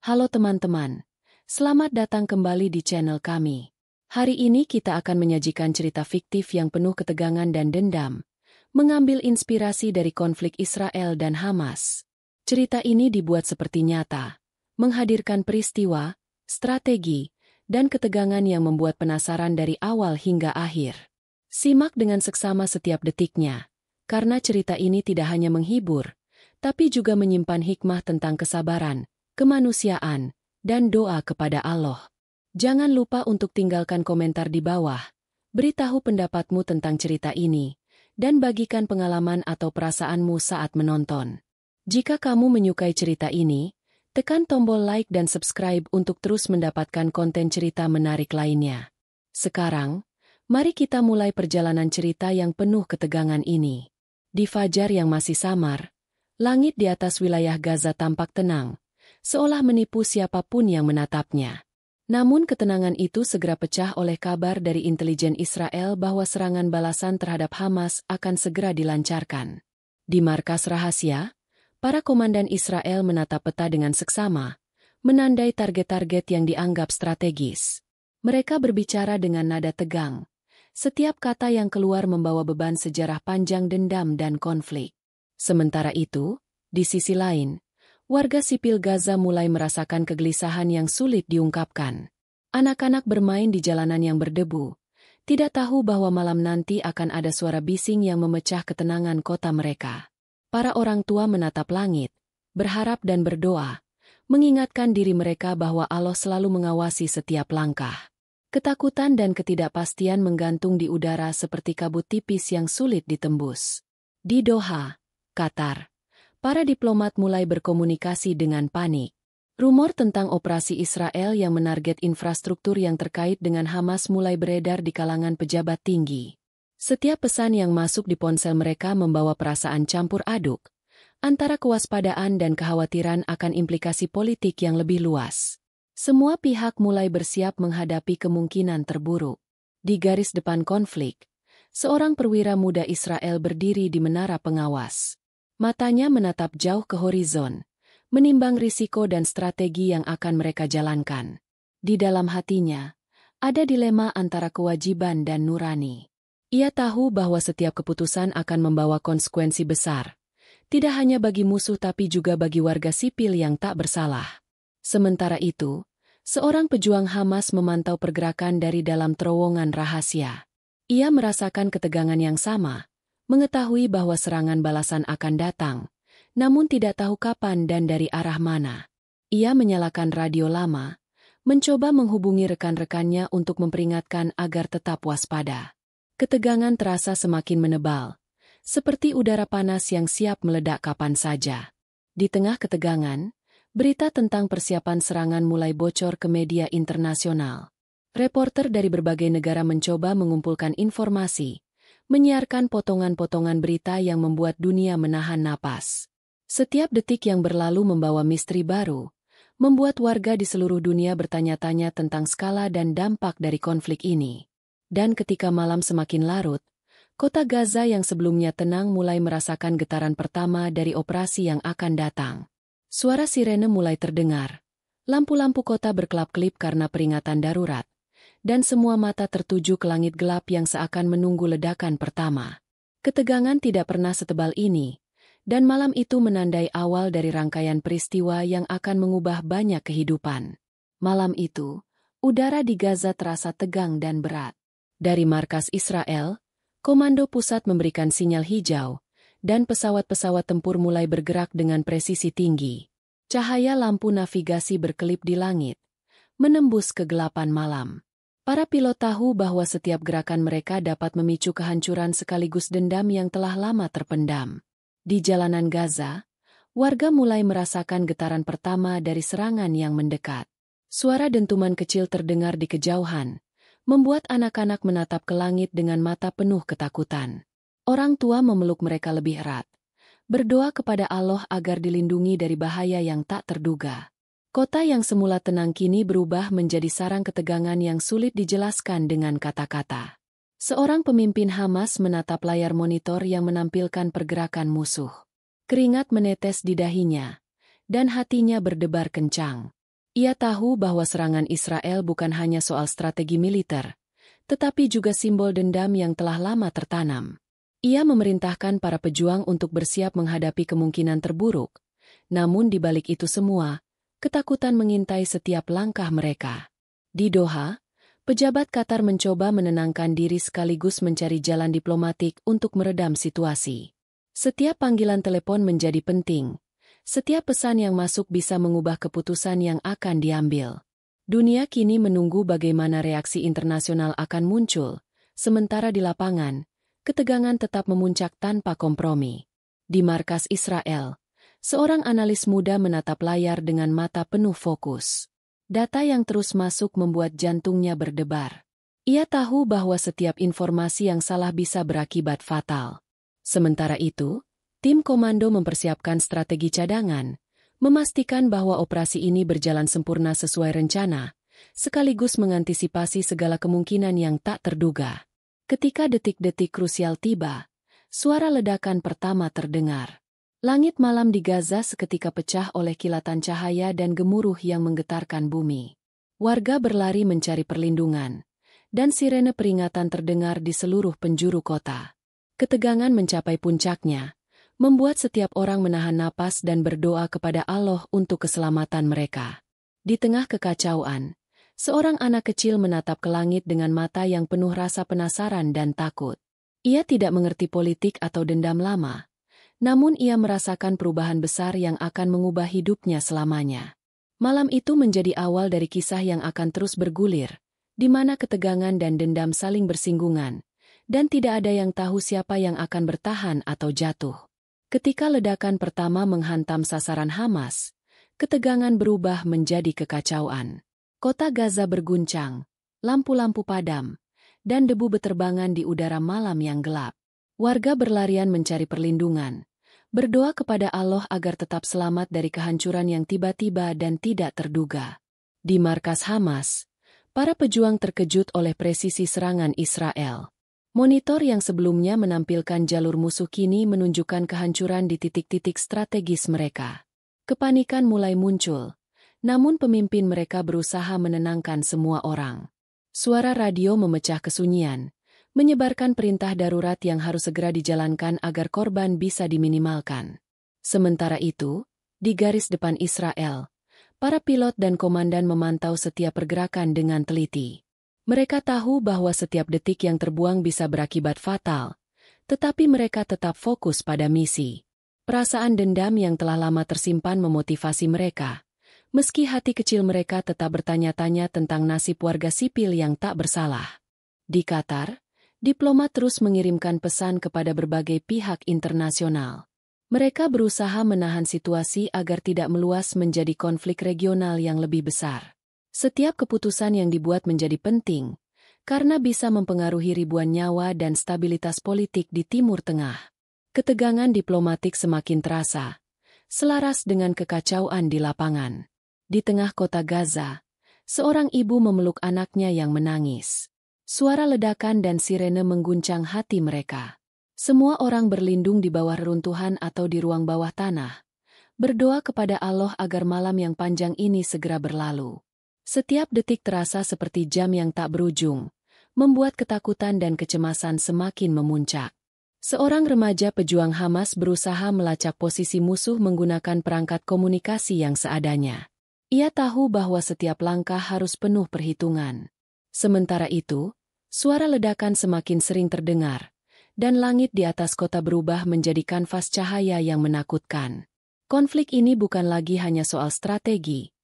Halo teman-teman, selamat datang kembali di channel kami. Hari ini kita akan menyajikan cerita fiktif yang penuh ketegangan dan dendam, mengambil inspirasi dari konflik Israel dan Hamas. Cerita ini dibuat seperti nyata, menghadirkan peristiwa, strategi, dan ketegangan yang membuat penasaran dari awal hingga akhir. Simak dengan seksama setiap detiknya, karena cerita ini tidak hanya menghibur, tapi juga menyimpan hikmah tentang kesabaran, kemanusiaan, dan doa kepada Allah. Jangan lupa untuk tinggalkan komentar di bawah, beritahu pendapatmu tentang cerita ini, dan bagikan pengalaman atau perasaanmu saat menonton. Jika kamu menyukai cerita ini, tekan tombol like dan subscribe untuk terus mendapatkan konten cerita menarik lainnya. Sekarang, mari kita mulai perjalanan cerita yang penuh ketegangan ini. Di fajar yang masih samar, langit di atas wilayah Gaza tampak tenang, seolah menipu siapapun yang menatapnya. Namun ketenangan itu segera pecah oleh kabar dari intelijen Israel bahwa serangan balasan terhadap Hamas akan segera dilancarkan. Di markas rahasia, para komandan Israel menatap peta dengan seksama, menandai target-target yang dianggap strategis. Mereka berbicara dengan nada tegang. Setiap kata yang keluar membawa beban sejarah panjang dendam dan konflik. Sementara itu, di sisi lain, warga sipil Gaza mulai merasakan kegelisahan yang sulit diungkapkan. Anak-anak bermain di jalanan yang berdebu, tidak tahu bahwa malam nanti akan ada suara bising yang memecah ketenangan kota mereka. Para orang tua menatap langit, berharap dan berdoa, mengingatkan diri mereka bahwa Allah selalu mengawasi setiap langkah. Ketakutan dan ketidakpastian menggantung di udara seperti kabut tipis yang sulit ditembus. Di Doha, Qatar, para diplomat mulai berkomunikasi dengan panik. Rumor tentang operasi Israel yang menarget infrastruktur yang terkait dengan Hamas mulai beredar di kalangan pejabat tinggi. Setiap pesan yang masuk di ponsel mereka membawa perasaan campur aduk, antara kewaspadaan dan kekhawatiran akan implikasi politik yang lebih luas. Semua pihak mulai bersiap menghadapi kemungkinan terburuk. Di garis depan konflik, seorang perwira muda Israel berdiri di menara pengawas. Matanya menatap jauh ke horizon, menimbang risiko dan strategi yang akan mereka jalankan. Di dalam hatinya, ada dilema antara kewajiban dan nurani. Ia tahu bahwa setiap keputusan akan membawa konsekuensi besar, tidak hanya bagi musuh tapi juga bagi warga sipil yang tak bersalah. Sementara itu, seorang pejuang Hamas memantau pergerakan dari dalam terowongan rahasia. Ia merasakan ketegangan yang sama, mengetahui bahwa serangan balasan akan datang, namun tidak tahu kapan dan dari arah mana. Ia menyalakan radio lama, mencoba menghubungi rekan-rekannya untuk memperingatkan agar tetap waspada. Ketegangan terasa semakin menebal, seperti udara panas yang siap meledak kapan saja. Di tengah ketegangan, berita tentang persiapan serangan mulai bocor ke media internasional. Reporter dari berbagai negara mencoba mengumpulkan informasi, menyiarkan potongan-potongan berita yang membuat dunia menahan napas. Setiap detik yang berlalu membawa misteri baru, membuat warga di seluruh dunia bertanya-tanya tentang skala dan dampak dari konflik ini. Dan ketika malam semakin larut, kota Gaza yang sebelumnya tenang mulai merasakan getaran pertama dari operasi yang akan datang. Suara sirene mulai terdengar, lampu-lampu kota berkelap-kelip karena peringatan darurat, dan semua mata tertuju ke langit gelap yang seakan menunggu ledakan pertama. Ketegangan tidak pernah setebal ini, dan malam itu menandai awal dari rangkaian peristiwa yang akan mengubah banyak kehidupan. Malam itu, udara di Gaza terasa tegang dan berat. Dari markas Israel, Komando Pusat memberikan sinyal hijau, dan pesawat-pesawat tempur mulai bergerak dengan presisi tinggi. Cahaya lampu navigasi berkelip di langit, menembus kegelapan malam. Para pilot tahu bahwa setiap gerakan mereka dapat memicu kehancuran sekaligus dendam yang telah lama terpendam. Di jalanan Gaza, warga mulai merasakan getaran pertama dari serangan yang mendekat. Suara dentuman kecil terdengar di kejauhan, membuat anak-anak menatap ke langit dengan mata penuh ketakutan. Orang tua memeluk mereka lebih erat, berdoa kepada Allah agar dilindungi dari bahaya yang tak terduga. Kota yang semula tenang kini berubah menjadi sarang ketegangan yang sulit dijelaskan dengan kata-kata. Seorang pemimpin Hamas menatap layar monitor yang menampilkan pergerakan musuh. Keringat menetes di dahinya, dan hatinya berdebar kencang. Ia tahu bahwa serangan Israel bukan hanya soal strategi militer, tetapi juga simbol dendam yang telah lama tertanam. Ia memerintahkan para pejuang untuk bersiap menghadapi kemungkinan terburuk, namun di balik itu semua, ketakutan mengintai setiap langkah mereka. Di Doha, pejabat Qatar mencoba menenangkan diri sekaligus mencari jalan diplomatik untuk meredam situasi. Setiap panggilan telepon menjadi penting. Setiap pesan yang masuk bisa mengubah keputusan yang akan diambil. Dunia kini menunggu bagaimana reaksi internasional akan muncul, sementara di lapangan, ketegangan tetap memuncak tanpa kompromi. Di markas Israel, seorang analis muda menatap layar dengan mata penuh fokus. Data yang terus masuk membuat jantungnya berdebar. Ia tahu bahwa setiap informasi yang salah bisa berakibat fatal. Sementara itu, tim komando mempersiapkan strategi cadangan, memastikan bahwa operasi ini berjalan sempurna sesuai rencana, sekaligus mengantisipasi segala kemungkinan yang tak terduga. Ketika detik-detik krusial tiba, suara ledakan pertama terdengar. Langit malam di Gaza seketika pecah oleh kilatan cahaya dan gemuruh yang menggetarkan bumi. Warga berlari mencari perlindungan, dan sirene peringatan terdengar di seluruh penjuru kota. Ketegangan mencapai puncaknya, membuat setiap orang menahan napas dan berdoa kepada Allah untuk keselamatan mereka. Di tengah kekacauan, seorang anak kecil menatap ke langit dengan mata yang penuh rasa penasaran dan takut. Ia tidak mengerti politik atau dendam lama, namun ia merasakan perubahan besar yang akan mengubah hidupnya selamanya. Malam itu menjadi awal dari kisah yang akan terus bergulir, di mana ketegangan dan dendam saling bersinggungan, dan tidak ada yang tahu siapa yang akan bertahan atau jatuh. Ketika ledakan pertama menghantam sasaran Hamas, ketegangan berubah menjadi kekacauan. Kota Gaza berguncang, lampu-lampu padam, dan debu beterbangan di udara malam yang gelap. Warga berlarian mencari perlindungan, berdoa kepada Allah agar tetap selamat dari kehancuran yang tiba-tiba dan tidak terduga. Di markas Hamas, para pejuang terkejut oleh presisi serangan Israel. Monitor yang sebelumnya menampilkan jalur musuh kini menunjukkan kehancuran di titik-titik strategis mereka. Kepanikan mulai muncul, namun pemimpin mereka berusaha menenangkan semua orang. Suara radio memecah kesunyian, menyebarkan perintah darurat yang harus segera dijalankan agar korban bisa diminimalkan. Sementara itu, di garis depan Israel, para pilot dan komandan memantau setiap pergerakan dengan teliti. Mereka tahu bahwa setiap detik yang terbuang bisa berakibat fatal, tetapi mereka tetap fokus pada misi. Perasaan dendam yang telah lama tersimpan memotivasi mereka, meski hati kecil mereka tetap bertanya-tanya tentang nasib warga sipil yang tak bersalah. Di Qatar, diplomat terus mengirimkan pesan kepada berbagai pihak internasional. Mereka berusaha menahan situasi agar tidak meluas menjadi konflik regional yang lebih besar. Setiap keputusan yang dibuat menjadi penting, karena bisa mempengaruhi ribuan nyawa dan stabilitas politik di Timur Tengah. Ketegangan diplomatik semakin terasa, selaras dengan kekacauan di lapangan. Di tengah kota Gaza, seorang ibu memeluk anaknya yang menangis. Suara ledakan dan sirene mengguncang hati mereka. Semua orang berlindung di bawah reruntuhan atau di ruang bawah tanah, berdoa kepada Allah agar malam yang panjang ini segera berlalu. Setiap detik terasa seperti jam yang tak berujung, membuat ketakutan dan kecemasan semakin memuncak. Seorang remaja pejuang Hamas berusaha melacak posisi musuh menggunakan perangkat komunikasi yang seadanya. Ia tahu bahwa setiap langkah harus penuh perhitungan. Sementara itu, suara ledakan semakin sering terdengar, dan langit di atas kota berubah menjadi kanvas cahaya yang menakutkan. Konflik ini bukan lagi hanya soal strategi,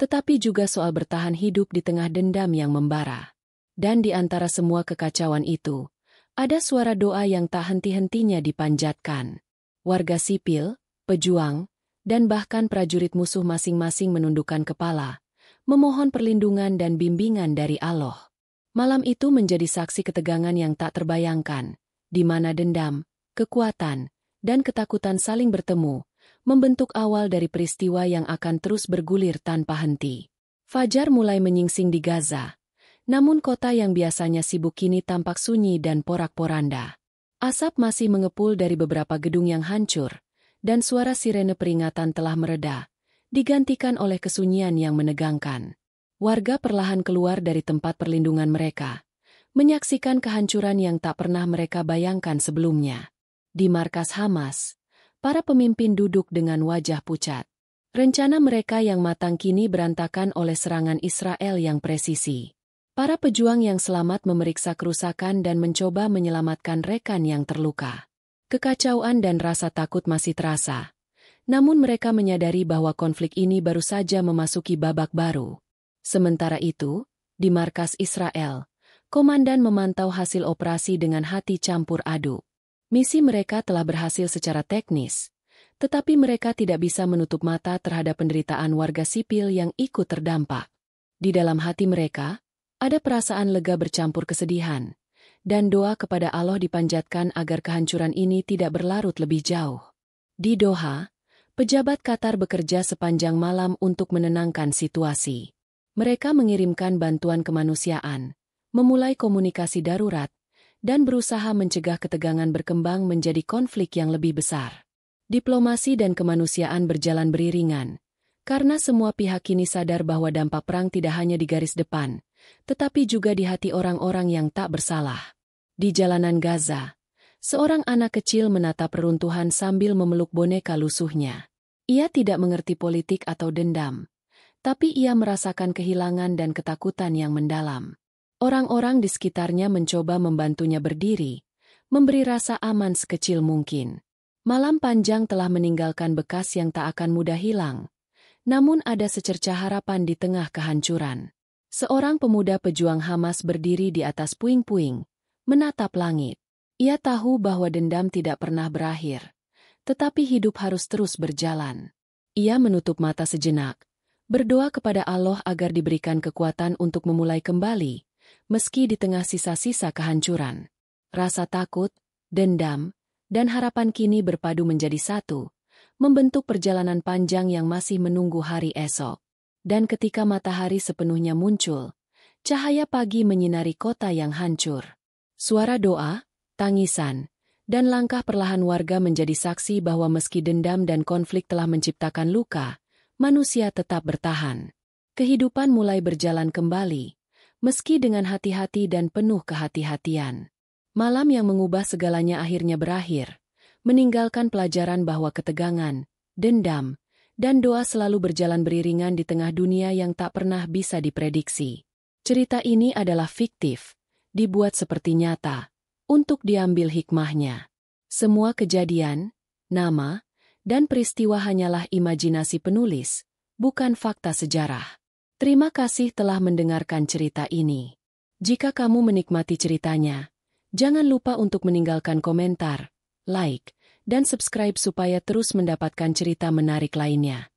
tetapi juga soal bertahan hidup di tengah dendam yang membara. Dan di antara semua kekacauan itu, ada suara doa yang tak henti-hentinya dipanjatkan. Warga sipil, pejuang, dan bahkan prajurit musuh masing-masing menundukkan kepala, memohon perlindungan dan bimbingan dari Allah. Malam itu menjadi saksi ketegangan yang tak terbayangkan, di mana dendam, kekuatan, dan ketakutan saling bertemu, membentuk awal dari peristiwa yang akan terus bergulir tanpa henti. Fajar mulai menyingsing di Gaza, namun kota yang biasanya sibuk kini tampak sunyi dan porak-poranda. Asap masih mengepul dari beberapa gedung yang hancur, dan suara sirene peringatan telah mereda, digantikan oleh kesunyian yang menegangkan. Warga perlahan keluar dari tempat perlindungan mereka, menyaksikan kehancuran yang tak pernah mereka bayangkan sebelumnya. Di markas Hamas, para pemimpin duduk dengan wajah pucat. Rencana mereka yang matang kini berantakan oleh serangan Israel yang presisi. Para pejuang yang selamat memeriksa kerusakan dan mencoba menyelamatkan rekan yang terluka. Kekacauan dan rasa takut masih terasa. Namun mereka menyadari bahwa konflik ini baru saja memasuki babak baru. Sementara itu, di markas Israel, komandan memantau hasil operasi dengan hati campur aduk. Misi mereka telah berhasil secara teknis, tetapi mereka tidak bisa menutup mata terhadap penderitaan warga sipil yang ikut terdampak. Di dalam hati mereka, ada perasaan lega bercampur kesedihan, dan doa kepada Allah dipanjatkan agar kehancuran ini tidak berlarut lebih jauh. Di Doha, pejabat Qatar bekerja sepanjang malam untuk menenangkan situasi. Mereka mengirimkan bantuan kemanusiaan, memulai komunikasi darurat, dan berusaha mencegah ketegangan berkembang menjadi konflik yang lebih besar. Diplomasi dan kemanusiaan berjalan beriringan, karena semua pihak kini sadar bahwa dampak perang tidak hanya di garis depan, tetapi juga di hati orang-orang yang tak bersalah. Di jalanan Gaza, seorang anak kecil menatap reruntuhan sambil memeluk boneka lusuhnya. Ia tidak mengerti politik atau dendam, tapi ia merasakan kehilangan dan ketakutan yang mendalam. Orang-orang di sekitarnya mencoba membantunya berdiri, memberi rasa aman sekecil mungkin. Malam panjang telah meninggalkan bekas yang tak akan mudah hilang. Namun ada secercah harapan di tengah kehancuran. Seorang pemuda pejuang Hamas berdiri di atas puing-puing, menatap langit. Ia tahu bahwa dendam tidak pernah berakhir, tetapi hidup harus terus berjalan. Ia menutup mata sejenak, berdoa kepada Allah agar diberikan kekuatan untuk memulai kembali, meski di tengah sisa-sisa kehancuran. Rasa takut, dendam, dan harapan kini berpadu menjadi satu, membentuk perjalanan panjang yang masih menunggu hari esok. Dan ketika matahari sepenuhnya muncul, cahaya pagi menyinari kota yang hancur. Suara doa, tangisan, dan langkah perlahan warga menjadi saksi bahwa meski dendam dan konflik telah menciptakan luka, manusia tetap bertahan. Kehidupan mulai berjalan kembali, meski dengan hati-hati dan penuh kehati-hatian. Malam yang mengubah segalanya akhirnya berakhir, meninggalkan pelajaran bahwa ketegangan, dendam, dan doa selalu berjalan beriringan di tengah dunia yang tak pernah bisa diprediksi. Cerita ini adalah fiktif, dibuat seperti nyata, untuk diambil hikmahnya. Semua kejadian, nama, dan peristiwa hanyalah imajinasi penulis, bukan fakta sejarah. Terima kasih telah mendengarkan cerita ini. Jika kamu menikmati ceritanya, jangan lupa untuk meninggalkan komentar, like, dan subscribe supaya terus mendapatkan cerita menarik lainnya.